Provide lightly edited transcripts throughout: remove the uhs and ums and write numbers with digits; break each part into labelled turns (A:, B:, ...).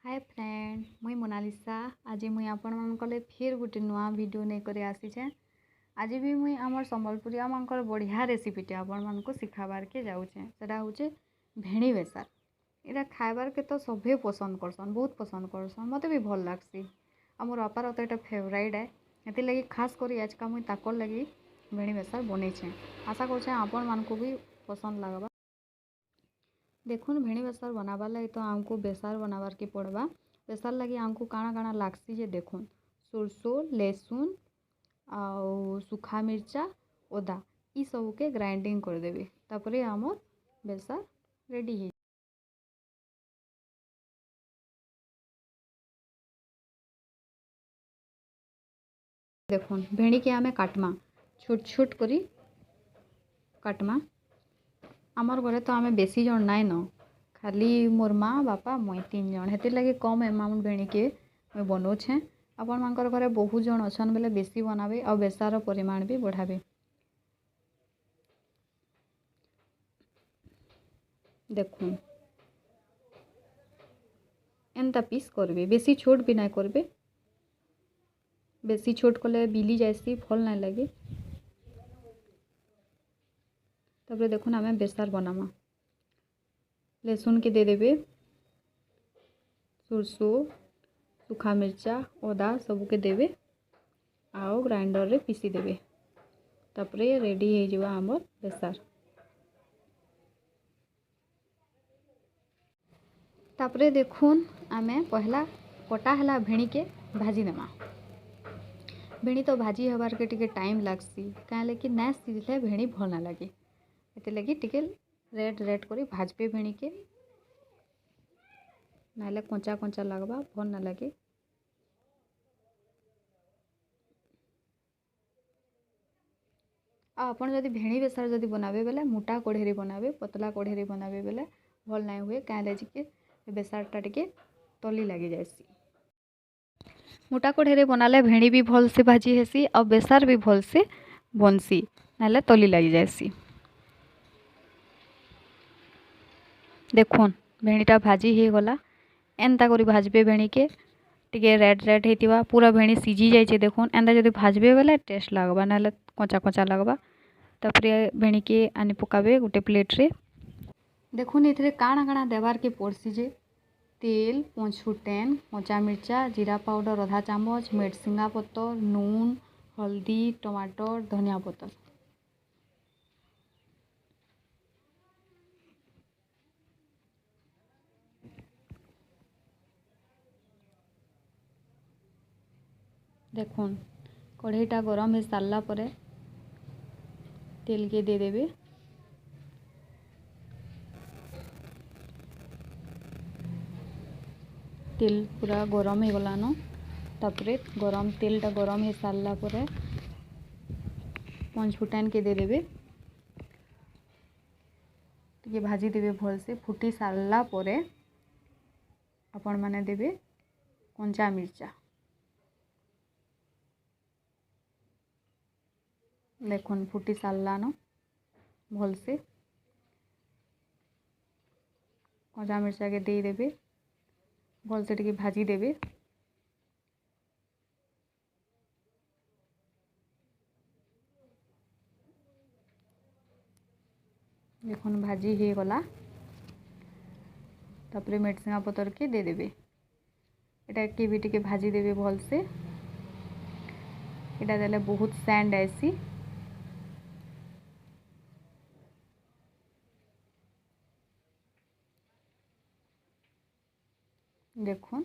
A: Hi friend, मुई Mona Lisa. आज मुई आपण मानकले फिर गोटे नुआ वीडियो नहीं करे आसीछे। आज भी मुई आमर संबलपुरिया मानकर बढ़िया रेसिपीटे आपण मानक शिखाबार के जाऊचे। सेटा होचे भेणी बेसार। इटा खाइबार के तो सभे पसंद करसन, बहुत पसंद करसन, मते भी भल लागसी। आमर बापार तो एटा फेवरेट है, एति लगी खास करी आज का मुई ताकर लगी भेणी बेसार बनेछे। आशा करछे आपण मानकु भी पसंद लागबा। देखुन भेणी बेसार बनाबार लगी तो आमको बेसार बनाबार के पड़वा। बेसार लगी आमको काଣା काଣା लागसी जे देखुन, सोरसो, लहसुन आउ सुखा मिर्चा, ओदा ई सब के ग्राइंडिंग कर देबे। तापरे आमर बेसार रेडी है। देखुन भेणी के आमे काटमा, छोट छोट करी काटमा। आमर घरे तो आमे बेसी जन नाइ न, खाली मोर माँ बापा मुई 3 जन, हेतिर लगी कम एमाउंट भेणी के मुई बनौछे। आपण मानकर घरे बहुत जन अछन बेले बेसी बनाबे और बेसार परिमाण भी बढ़ाबे। देखुन एंता पीस करबे, बेसी छोट भी नाइ करबे। बेसी छोट कले बिली जाइसी, फल नाइ लगे। तापरे देखुन आमे बेसार बनामा। लहसुन के दे देबे, सोरसो, सुखा मिर्चा, ओदा सब के देबे आओ ग्राइंडर रे पीसी देबे। तापरे रेडी हो जिवा हमर बेसार। तापरे देखुन आमे पहला कटा हला भेणी के भाजी देमा। भेणी तो भाजी हबार के टिके टाइम लागसी, काहे लेकि ना सिझले भेणी भल ना लगे। एते लगी टिके रेड रेड करी भाजबे भेणी के, नाले कंचा कंचा लगबा, भल ना लगे। आपन जदि भेणी बेसार जदि बनाबे बेले मोटा कढ़ेरे बनाबे, पतला कढ़ेरे बनाबे बेले भल नाइ हुए, काहे कि बेसारटा टिके तली लगी जाएसी। मोटा कढ़ेरे बनाले भेणी भी भल से भाजी हेसी और बेसार भी भल से बनसी, नाले तली लगी जाएसी। देखुन भेणीटा भाजी हो गला। एंता करी भाजबे भेणी के, टिके रेड रेड हेतिबा, पूरा भेणी सीझी जाइए। देखुन एंता जदि भाजबे बेले टेस्ट लगबा, नाले कंचा कंचा लगबा। तापरे भेणी के आनी पकाबे गोटे प्लेट रे। देखुन एथिरे काଣା काଣା देवार के पड़सी जे तेल, पँचफुटेन, कच्चा मिर्चा, जीरा पाउडर आधा चामच, मेडसिंगा पतर, नून, हल्दी, टमाटर, धनिया पतर। देखुन कढ़ईटा गरम हो सारा परे तेल के दे देबे। तेल पूरा गरम हो गलान। तापरे गरम तेलटा गरम हो सारा परे पँचफुटान के दे देबे। टिके भाजी देबे भल से। फुटी सारा परे आपण माने देबे कंचा मिर्चा। देखुन फुटी सारान भल से। कंचा मिर्चा के दे देबे, भल से टिके भाजी देबे। देखुन भाजी हो गला। तापरे मेडसिंगा पतर के दे देबे। एटा के भी टिके भाजी देबे भल से। एटा देले बहुत सैंड आइसी। देखुन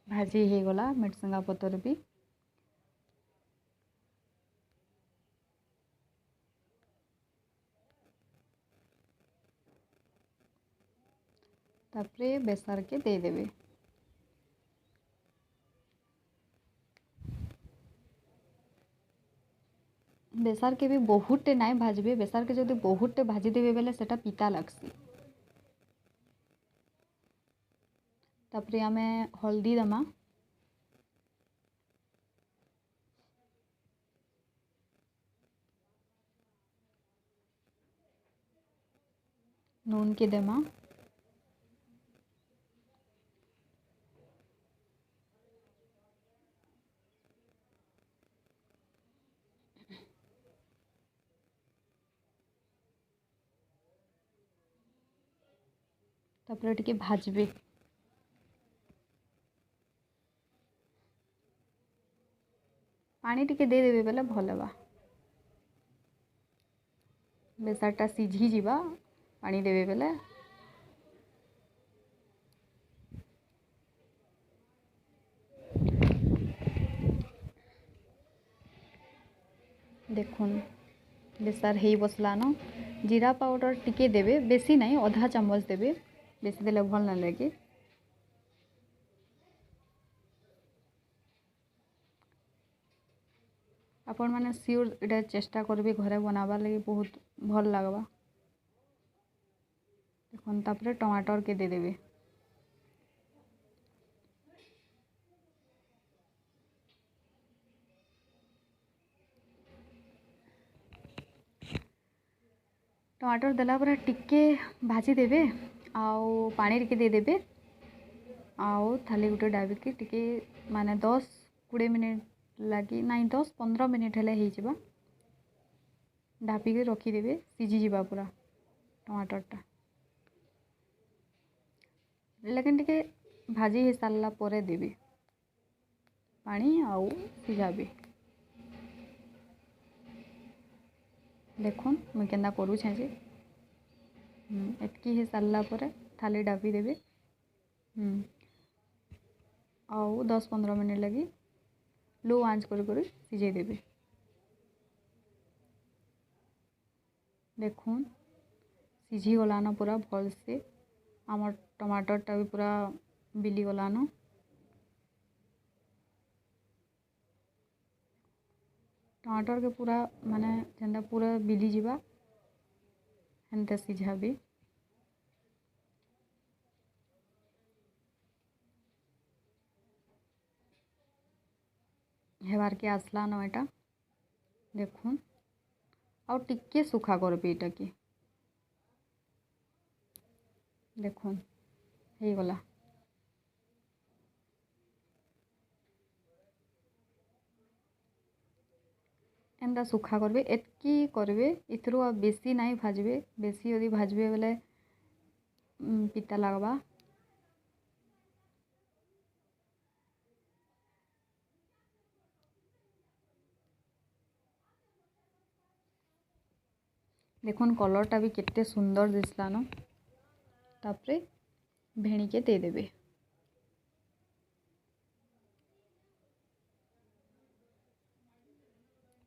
A: भाजी हो गला मेडसिंगा पतर भी। तापरे बेसार के दे देबे। बेसार के भी बहुते नाइ भाजबे। बेसार के जदि बहुते भाजी देबे बेले सेटा पिता लागसी। तापरे आमे हल्दी दमा, नून के देमा, तापर टिके भाजबे। पानी टिके दे देबे बेले भल हेबा। बेसारटा सिझी जीवा पानी देबे बेले। देखुन बेसार हेई बसलान। जीरा पाउडर टिके देबे, बेसी नहीं, आधा चामच देबे, बेसी देले भल ना लगे। आपण मैंने सियोर इटा चेष्टा करबे घरे बनाबार लगे, बहुत भल लगवा। देखुन तापर टमाटर के दे देबे। टमाटर देला पर टिके भाजी देबे, आउ पानी टिके दे देबे, आउ थाली गुटे डाबिकी टिके माने 10-20 मिनिट लगी, नहीं 10-15 मिनिट हेले ही जिबा। ढापिके रखीदेवे, सिझी जिबा पूरा टमाटरटा। लेकिन टिके भाजी हो सारा पर देबे पानी आउ सिझाबे। देखुन मुई केन्दा करूछे जे एतकी हो सारा पर थाली डाबी देबे। आउ 10-15 मिनिट लगी लो आंच कर सिझे देबे। देखुन सिझी गलान पूरा भल से, आमर टमाटरटा भी पूरा बिली गलान। टमाटर के पूरा माने जेनता पूरा बिली जीवा हेन्ते सिझाबे। हेबार के आसला न एटा। देखुन और टिके सुखा करबे एटा के। देखुन हे गला। एंदा सुखा करबे, एतकी करबे, इथरु आ बेसी नहीं भाजबे। बेसी यदि भाजबे बेले पिता लगवा। देखुन कलरटा भी केते सुंदर दिसलान। तापरे भेणी के दे देबे।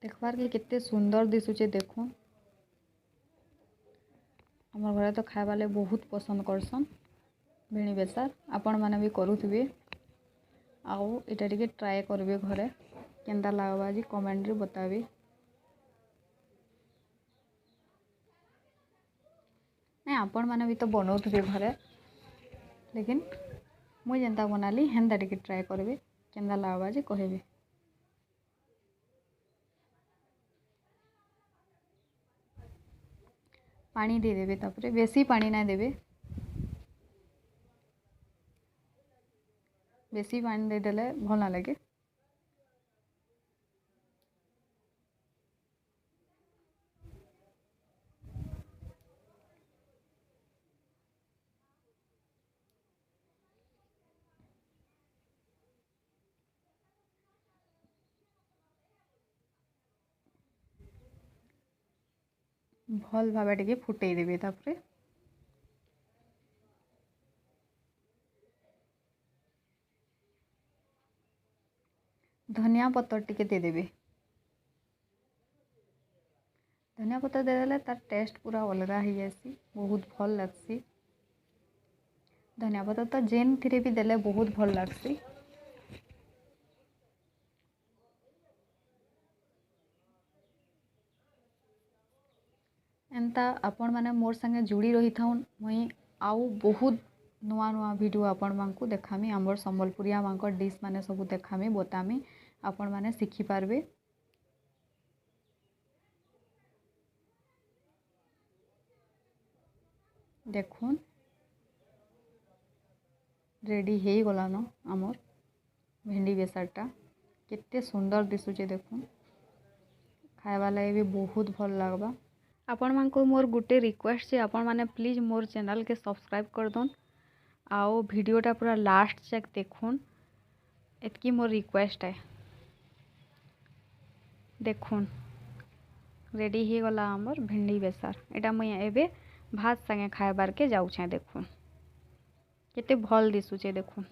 A: देखबार के केते सुंदर दिसुचे। देखुन हमर घरे तो खाइबा ले बहुत पसंद करसन भेणी बेसार। आपण माने भी करूथिबे, आउ एटा टिके ट्राए करबे घरे, केंदा लागबा जी कमेंट रे बताबे। नहीं आपण माने भी तो बनाउथिबे घरे, लेकिन मुई जेंता बनाली हेंता टिके ट्राए करबे, केंदा लागबा जी कहबे। पानी दे देबे, तापरे बेसी पानी ना देबे। बेसी पानी दे देले भल ना लगे। भल भाबे टिके फुटेई देबे। तापरे धनिया पत्तर टिके दे देबे। धनिया पत्तर दे देले तार टेस्ट पूरा अलगा ही जासी, बहुत भल लागसी। धनिया पत्तर तो जेन थिरे भी देले बहुत भल लागसी। एंता आपण माने मोर संगे जुड़ी रही थाउन। मुई आउ बहुत नुआ नुआ वीडियो आपण मानकु देखामी। आमर संबलपुरिया मानकर डिश माने सब देखामी, बतामी, आपण माने शिखी पारबे। देखुन रेडी हे गलान आमर भेंडी बेसारटा, केते सुंदर दिसुचे। देखुन खाइबा लगे भी बहुत भल लागबा। आपण मानकु मोर गुटे रिक्वेस्ट जे आपण माने प्लीज मोर चैनल के सब्सक्राइब कर दोन, आओ वीडियोटा पूरा लास्ट तक देखुन, एतकी मोर रिक्वेस्ट है। देखुन रेडी हो गला आमर भिंडी बेसार। एटा मुई एबे भात संगे खाइबार के जाऊछे। देखुन केते भल दिसुचे। देखुन